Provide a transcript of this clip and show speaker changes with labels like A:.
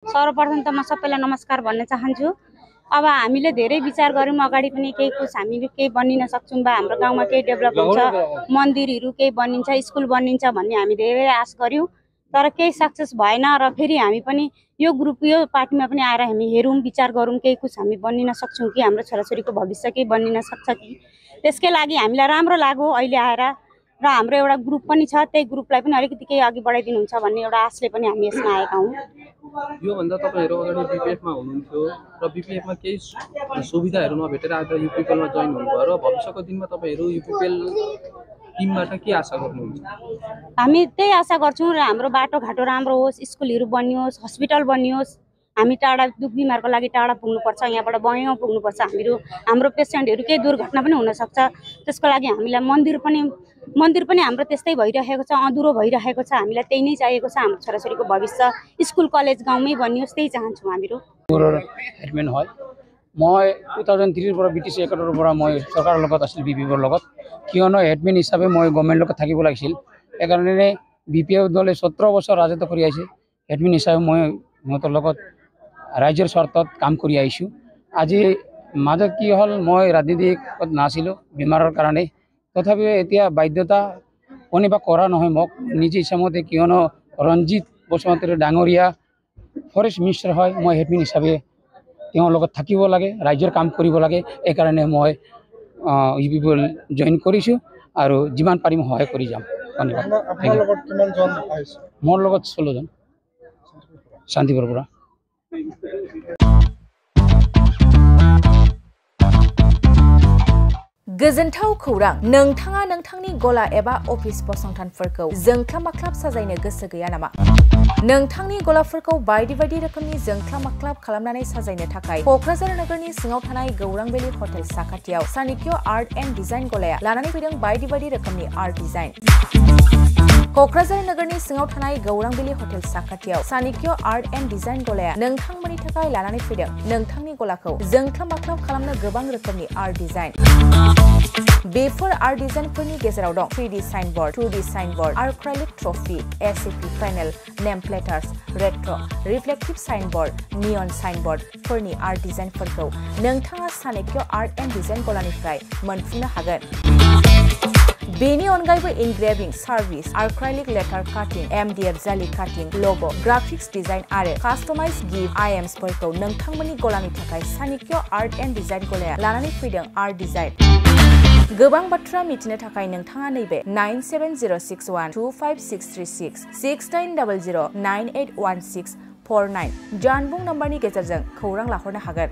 A: सर्वप्रथम त म सबैलाई नमस्कार भन्न चाहन्छु। अब हामीले धेरै विचार गर्यौं, अगाडि पनि केही कुछ हामीले केही बनिन सक्छौं बा हाम्रो गाउँमा केही डेभलप हुन्छ, मन्दिरहरू केही बनिन्छ, स्कुल बनिन्छ भन्ने हामी धेरै आश गर्यौं, तर केही सक्सेस भएन। र फेरि हामी पनि यो ग्रुप यो पार्टीमा पनि आएर हामी हेरौं, विचार गरौं, केही कुछ हामी बनिन सक्छौं कि हाम्रो छोराछोरीको भविष्य केही बनिन सक्छ कि। त्यसकै लागि हामीलाई राम्रो लाग्यो अहिले आएर, र हाम्रो एउटा ग्रुप पनि छ, त्यही ग्रुपलाई पनि अलिकति केही अघि बढाइदिनुहुन्छ भन्ने एउटा आशले पनि हामी यसमा आएका हौं।
B: यो भन्दा तपाईहरु अगाडि बीपीएफमा हुनुहुन्थ्यो र बीपीएफमा केही सुविधाहरु नभेटेर आज युपीपीएलमा जोइन हुनुभयो र भविष्यको दिनमा तपाईहरु युपीपीएल टिमबाट के आशा गर्नुहुन्छ?
A: हामी त्यही आशा गर्छौं र हाम्रो बाटोघाटो राम्रो होस्, स्कुलहरु बनियोस्, हस्पिटल बनियोस्। हामी टाढा दुख बिमारको लागि टाढा पुग्नुपर्छ, यहाँबाट बयौं पुग्नुपर्छ। हाम्रो पेशेन्टहरु केही दुर्घटना पनि हुन सक्छ, त्यसको लागि हामीलाई मन्दिर पनि हाम्रो त्यस्तै भइरहेको छ, अधुरो भइरहेको छ। हामीलाई त्यही नै चाहिएको छ, हाम्रो छोराछोरीको भविष्य स्कुल कलेज गाउँमै बनियोस्, त्यही चाहन्छौं हामीहरु।
C: হেডমেন হয় মই 2003 পৰা ব্ৰিটিছ একাডেমিৰ পৰা মই চৰকাৰৰ লগত আছিল বিপিএফৰ লগত, কিয়নো হেডমেন হিচাপে মই গভৰ্ণমেণ্টৰ লগত থাকিব লাগিছিল। একাৰণে বিপিএফ দলে 17 বছৰ ৰাজত্ব কৰি আহিছে। হেডমেন হিচাপে মই সিহঁতৰ লগত ৰাজ্যৰ স্বাৰ্থত কাম কৰি আহিছোঁ। আজি মাজত কি হ'ল, মই ৰাজনীতিত নাছিলোঁ বেমাৰৰ কাৰণে, তথাপিও এতিয়া বাধ্যতা কোনোবা কৰা নহয় মোক নিজে ইচ্ছামতে, কিয়নো ৰঞ্জিত বসুমতাৰী ডাঙৰীয়া ফৰেষ্ট মিনিষ্টাৰ হয়, মই হেডমেন হিচাপে তেওঁৰ লগত থাকিব লাগে, ৰাজ্যৰ কাম কৰিব লাগে। এইকাৰণে মই ইউপিপিএল জইন কৰিছোঁ আৰু যিমান পাৰিম সহায় কৰি যাম। ধন্যবাদ। মোৰ লগত 16 জন শান্তিপুৰৰ পৰা।
D: गोजोनथाव खौरां, नोंथाङा नोंथांनि गला एबा अफिस फसंथानफोरखौ जोंख्लाब माख्लाब साजायनो गोसो गैया नामा? नोंथांनि गलाफोरखौ बायदि बायदि रोखोमनि जोंख्लाब माख्लाब खालामनानै साजायनो थाखाय क'क्राझार नोगोरनि सिङाव थानाय गौरां भेलि हटेल साखाथियाव चाणक्य आर्ट एन्ड डिजाइन गलाया लानानै फैदों बायदि बायदि रोखोमनि आर्ट डिजाइन। क'क्राझार नोगोरनि सिङाव थानाय गौरां भेलि हटेल साखाथियाव चाणक्य आर्ट एन्ड डिजाइन गलाया नोंथांमोननि थाखाय लानानै फैदों नोंथांनि गलाखौ जोंख्लाब माख्लाब खालामनो गोबां रोखोमनि आर्ट डिजाइन। बेफोर आर्ट डिजाइनफोरनि गेजेराव दं 3D signboard, 2D signboard, acrylic trophy, SAP panel, name plates, retro, reflective signboard, neon साइनबोर्डफोरनि आर्ट डिजाइनफोरखौ नोंथाङा चाणक्य आर्ट एन्ड डिजाइन गलानिफ्राय मोनफुंनो हागोन। बेनि अनगायैबो इनग्रेविं सार्भिस, आर्क्राइलिक लेटार काटिं, एमडीएफ जाली काटिं, लोगो, ग्राफिक्स डिजाइन आरो कास्टमाइज गिफ्ट आइटेम्सफोरखौ नोंथांमोननि गलानि थाखाय चाणक्य आर्ट एन्ड डिजाइन गलाया लानानै फैदों आर्ट डिजाइन। गोबां बाथ्रा मिथिनो थाखाय नोंथाङा नैबे 9706125636 6800981649 जानबुं नम्बरनि गेजेरजों खौरां लाहरनो हागोन।